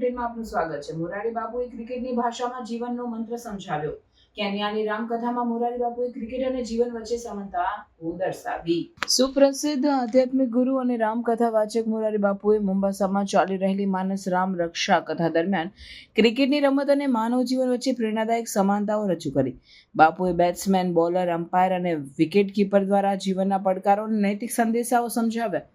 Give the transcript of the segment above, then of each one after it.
બુલેટિનમાં આપનું સ્વાગત છે। મોરારી બાપુએ ક્રિકેટની ભાષામાં જીવનનો મંત્ર સમજાવ્યો। કેન્યાની રામકથામાં મોરારી બાપુએ ક્રિકેટ અને જીવન વચ્ચે સમાનતા દર્શાવી। સુપ્રસિદ્ધ આધ્યાત્મિક ગુરુ અને રામકથા વાચક મોરારી બાપુએ મુંબસામાં ચાલી રહેલી માનસ રામ રક્ષા કથા દરમિયાન ક્રિકેટની રમત અને માનવ જીવન વચ્ચે પ્રેરણાદાયક સમાનતાઓ રજૂ કરી। બાપુએ બેટ્સમેન, બોલર, અમ્પાયર અને વિકેટ કીપર દ્વારા જીવનના પડકારો અને નૈતિક સંદેશાઓ સમજાવ્યા।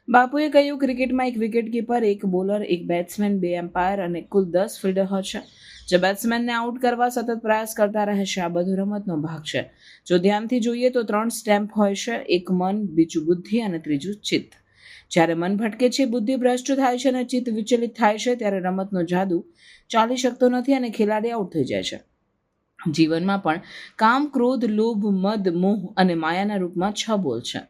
બાપુએ કહ્યું, ક્રિકેટમાં એક વિકેટ કીપર, એક બોલર, એક બેટ્સમેન, 2 એમ્પાયર અને કુલ 10 ફિલ્ડર હોય છે, જે બેટ્સમેનને આઉટ કરવા સતત પ્રયાસ કરતા રહે છે। આ બધું રમતનો ભાગ છે। જો ધ્યાનથી જોઈએ તો 3 સ્ટેમ્પ હોય છે, એક મન, બીજું બુદ્ધિ અને ત્રીજું ચિત્ત। જ્યારે મન ભટકે છે, બુદ્ધિ ભ્રષ્ટ થાય છે અને ચિત્ત વિચલિત થાય છે, ત્યારે રમતનો જાદુ ચાલી શકતો નથી અને ખેલાડી આઉટ થઈ જાય છે। જીવનમાં પણ કામ, ક્રોધ, લોભ, મદ, મોહ અને માયાના રૂપમાં 6 બોલ છે।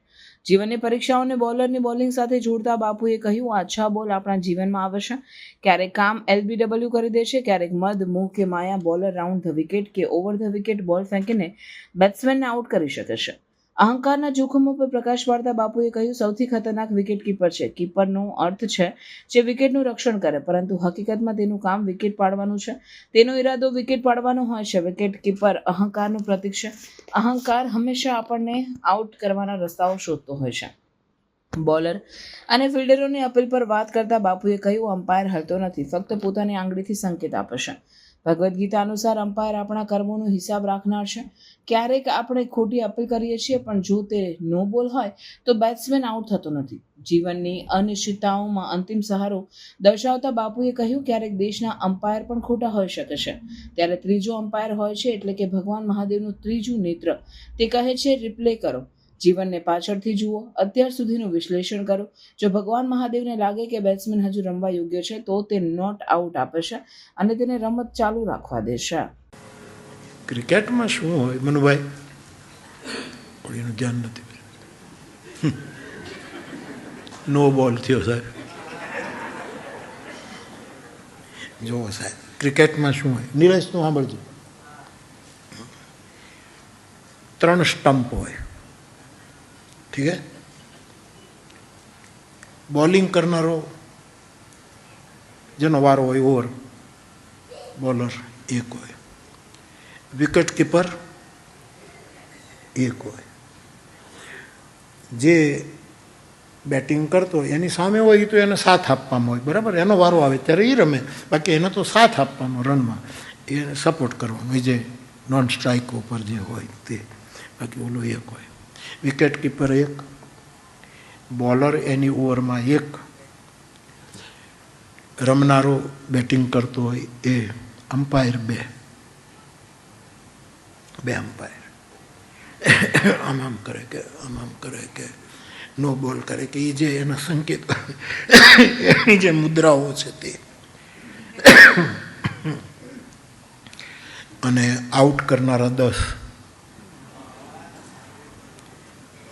જીવનની પરીક્ષાઓને બોલરની બોલિંગ સાથે જોડતા બાપુએ કહ્યું, આ 6 બોલ આપણા જીવનમાં આવે છે। ક્યારેક કામ LBW કરી દે છે, ક્યારેક મદ, મોહ કે માયા બોલર રાઉન્ડ ધ વિકેટ કે ઓવર ધ વિકેટ બોલ ફેંકીને બેટ્સમેનને આઉટ કરી શકે છે। અહંકારના જોખમો પર પ્રકાશ પાડતા બાપુએ કહ્યું, સૌથી ખતરનાક વિકેટ કીપર છે। કીપરનો અર્થ છે જે વિકેટનું રક્ષણ કરે, પરંતુ હકીકતમાં તેનું કામ વિકેટ પાડવાનું છે। તેનો ઈરાદો વિકેટ પાડવાનો હોય છે। વિકેટ કીપર અહંકારનું પ્રતીક છે। અહંકાર હંમેશા આપણને આઉટ કરવાના રસ્તાઓ શોધતો હોય છે। બોલર અને ફિલ્ડરોની અપીલ પર વાત કરતા બાપુએ કહ્યું, અમ્પાયર હલતો નથી, ફક્ત પોતાની આંગળીથી સંકેત આપે છે। ભગવદ્ ગીતા અનુસાર અમ્પાયર આપણા કર્મોનો હિસાબ રાખનાર છે। ક્યારેક આપણે ખોટી અપીલ કરીએ છીએ, પણ જો તે નો બોલ હોય તો બેટ્સમેન આઉટ થતો નથી। જીવનની અનિશ્ચિતતાઓમાં અંતિમ સહારો દર્શાવતા બાપુએ કહ્યું, ક્યારેક દેશના અમ્પાયર પણ ખોટા હોઈ શકે છે। ત્યારે ત્રીજો અમ્પાયર હોય છે, એટલે કે ભગવાન મહાદેવનું ત્રીજું નેત્ર। તે કહે છે, રિપ્લે કરો, જીવનને પાછળથી જુઓ, અત્યાર સુધીનું વિશ્લેષણ કરો। જો ભગવાન મહાદેવને લાગે કે બેટ્સમેન હજુ રમવા યોગ્ય છે, તો તે નોટ આઉટ આપે છે અને તેને રમત ચાલુ રાખવા દેશે। ક્રિકેટમાં શું હોય મનુભાઈ, એનું ધ્યાન નથી। નો બોલ થયો સાહેબ, જુઓ સાહેબ, ક્રિકેટમાં શું હોય, નીરજ તું સાંભળજો, 3 સ્ટમ્પ હોય, ઠીક હે। બોલિંગ કરનારો જેનો વારો હોય ઓવર, બોલર 1 હોય, વિકેટ કીપર 1 હોય, જે બેટિંગ કરતો હોય એની સામે હોય તો એને સાથ આપવામાં હોય, બરાબર, એનો વારો આવે ત્યારે એ રમે, બાકી એને તો સાથ આપવાનો રનમાં, એને સપોર્ટ કરવાનો, જે નોન સ્ટ્રાઇક ઉપર જે હોય તે, બાકી ઓલો 1 હોય। વિકેટ કીપર 1, બોલર એની ઓવરમાં 1, રમનારો બેટિંગ કરતો હોય એ, અમ્પાયર 2 અમ્પાયર આમ કરે કે આમ કરે કે નો બોલ કરે કે એ જે એના સંકેત એની જે મુદ્રાઓ છે તે, અને આઉટ કરનારા 10,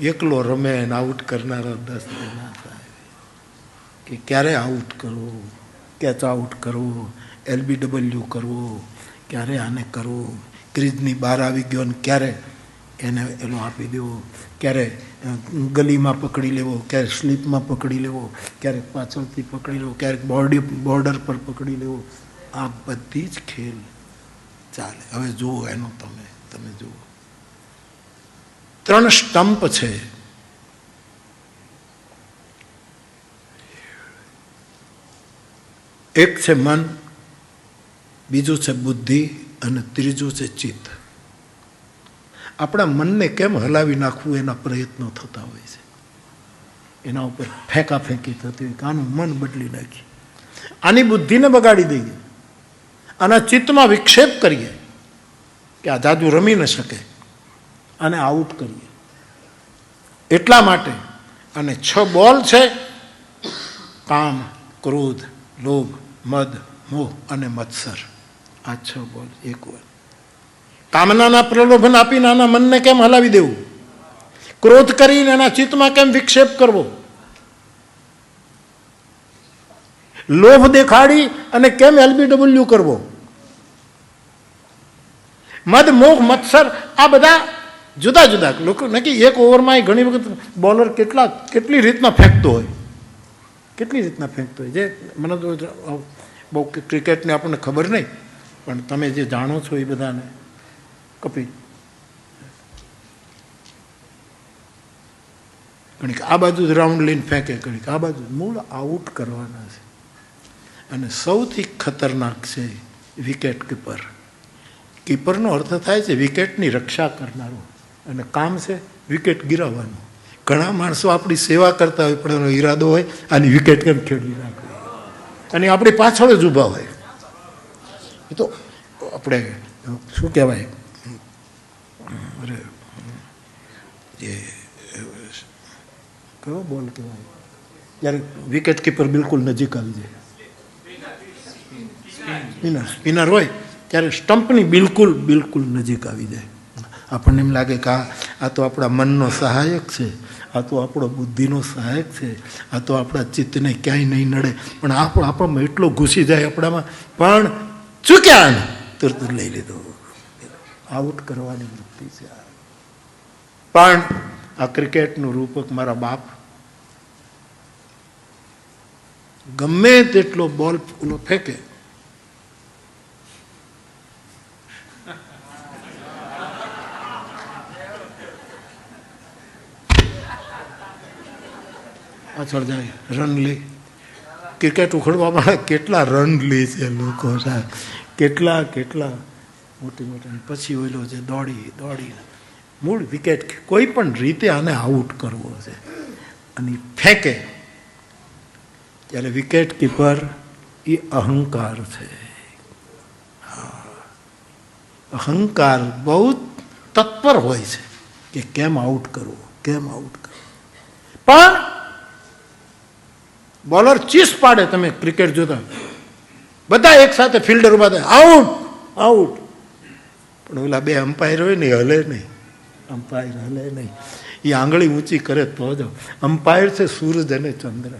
એકલો રમે અને આઉટ કરનારા 10 ના થાય કે ક્યારે આઉટ કરવું, કેચ આઉટ કરવું, LBW કરવું, ક્યારે આને કરવું, ક્રીજની બહાર આવી ગયો ને ક્યારે એને એનો આપી દેવો, ક્યારે ગલીમાં પકડી લેવો, ક્યારેક સ્લીપમાં પકડી લેવો, ક્યારેક પાછળથી પકડી લેવો, ક્યારેક બોર્ડર પર પકડી લેવો, આ બધી જ ખેલ ચાલે। હવે જુઓ એનો તમે જુઓ, 3 સ્ટમ્પ છે, એક છે મન, બીજું છે બુદ્ધિ અને ત્રીજું છે ચિત્ત। આપણા મનને કેમ હલાવી નાખવું એના પ્રયત્નો થતા હોય છે, એના ઉપર ફેંકાફેંકી થતી હોય કે આનું મન બદલી નાખીએ, આની બુદ્ધિને બગાડી દઈએ, આના ચિત્તમાં વિક્ષેપ કરીએ કે આ જાદુ રમી ન શકે, અને આઉટ કરીએ। એટલા માટે અને 6 બોલ છે, કામ, ક્રોધ, લોભ, મદ, મોહ અને મત્સર। આ 6 બોલ 1 ઓવર। કામનાના પ્રલોભન આપીને આના મનને કેમ હલાવી દેવું, ક્રોધ કરીને એના ચિત્તમાં કેમ વિક્ષેપ કરવો, લોભ દેખાડી અને કેમ LBW કરવો, મદ, મોહ, મત્સર, આ બધા જુદા જુદા લોકો નક્કી। 1 ઓવરમાં ઘણી વખત બોલર કેટલી રીતના ફેંકતો હોય, જે મને તો બહુ ક્રિકેટની આપણને ખબર નહીં, પણ તમે જે જાણો છો એ બધાને. કપિલ ઘણીક આ બાજુ જ રાઉન્ડ લઈને ફેંકે, ઘણીક આ બાજુ, મૂળ આઉટ કરવાના છે. અને સૌથી ખતરનાક છે વિકેટ કીપર. કીપરનો અર્થ થાય છે વિકેટની રક્ષા કરનારો, અને કામ છે વિકેટ ગિરાવવાનું. ઘણા માણસો આપણી સેવા કરતા હોય પણ એનો ઈરાદો હોય આની વિકેટ કેમ ખેડવી નાખે, અને આપણી પાછળ જ ઊભા હોય. એ તો આપણે શું કહેવાય, અરે એ કયો બોલ કહેવાય જ્યારે વિકેટ કીપર બિલકુલ નજીક આવી જાય, સ્પિનર હોય ત્યારે સ્ટમ્પની બિલકુલ નજીક આવી જાય. આપણને એમ લાગે કે આ તો આપણા મનનો સહાયક છે, આ તો આપણો બુદ્ધિનો સહાયક છે, આ તો આપણા ચિત્તને ક્યાંય નહીં નડે, પણ આપણમાં એટલો ઘૂસી જાય આપણામાં, પણ ચૂક્યા તુરત લઈ લીધો. આઉટ કરવાની વૃત્તિ છે. પણ આ ક્રિકેટનું રૂપક મારા બાપ ગમે તેટલો બોલ ઓલો ફેંકે, પાછળ જાય, રન લે. ક્રિકેટ ઉખડવા માટે કેટલા રન લે છે લોકો, સાહેબ કેટલા મોટી પછી ઓઈલો છે દોડી મૂળ વિકેટ કોઈ પણ રીતે આને આઉટ કરવો છે અને ફેંકે ત્યારે વિકેટ કીપર એ અહંકાર છે. અહંકાર બહુ તત્પર હોય છે કે કેમ આઉટ કરવો. પણ બોલર ચીસ પાડે, તમે ક્રિકેટ જોતા બધા એક સાથે ફિલ્ડર ઉભા થાય, આઉટ. પણ ઓલા બે અમ્પાયર હોય ને હલે નહીં, એ આંગળી ઊંચી કરે તો જ. અમ્પાયર છે સૂરજ અને ચંદ્ર,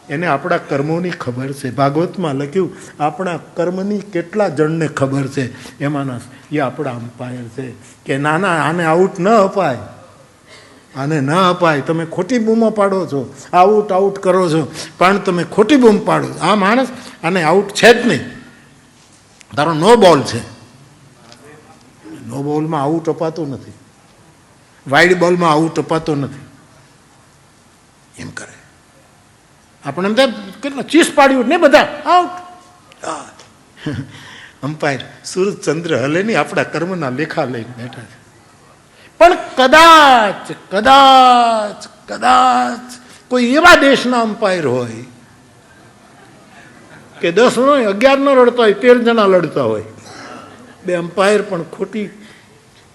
એને આપણા કર્મોની ખબર છે. ભાગવતમાં લખ્યું આપણા કર્મની કેટલા જણને ખબર છે, એમાંના એ આપણા અમ્પાયર છે કે નાના આને આઉટ ન અપાય, તમે ખોટી બૂમો પાડો છો, આઉટ કરો છો, પણ તમે ખોટી બૂમ પાડો છો. આ માણસ આને આઉટ છે જ નહીં, તારો નો બોલ છે. નો બોલમાં આઉટ અપાતો નથી, વાઇડ બોલમાં આઉટ અપાતો નથી, એમ કરે. આપણે એમ થાય કેટલા ચીસ પાડ્યું ને બધા આઉટ. અમ્પાયર સૂરજ ચંદ્ર હલે નહીં, આપણા કર્મના લેખા લઈને બેઠા છે. પણ કદાચ કોઈ એવા દેશના અમ્પાયર હોય કે 10 નો 11 નો લડતા હોય, 13 જણા લડતા હોય, બે અમ્પાયર પણ ખોટી,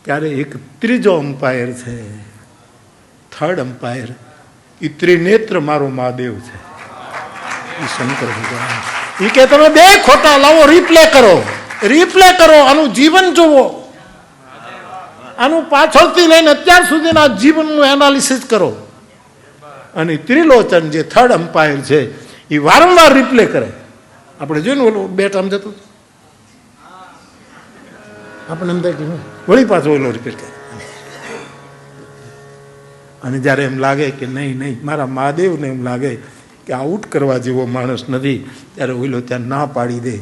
ત્યારે એક ત્રીજો અમ્પાયર છે, થર્ડ અમ્પાયર, એ ત્રિનેત્ર મારો મહાદેવ છે, એ શંકર ભગવાન. એ કે તમે બે ખોટા લાવો, રિપ્લે કરો, આનું જીવન જુઓ, આનું પાછળથી લઈને અત્યાર સુધીના જીવનનું એનાલિસિસ કરો. અને ત્રિલોચન જે થર્ડ અમ્પાયર છે એ વારંવાર રિપ્લે કરે. આપણે જોયું ને ઓલો બેટ આમ જતું, આપણે એમ થાય કે વળી પાછો ઓલો રિપીટ કરે. અને જ્યારે એમ લાગે કે નહીં મારા મહાદેવને એમ લાગે કે આઉટ કરવા જેવો માણસ નથી, ત્યારે ઓલો ત્યાં ના પાડી દે.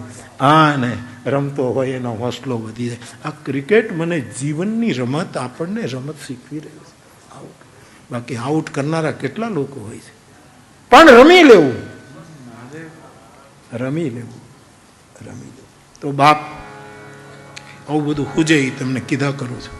ને રમતો હોય એનો હોસલો વધી જાય. આ ક્રિકેટ મને જીવનની રમત, આપણને રમત શીખવી રહ્યું છે. બાકી આઉટ કરનારા કેટલા લોકો હોય છે. પણ રમી લેવું. તો બાપ આવું બધું હુજે તમને કીધા કરું છું.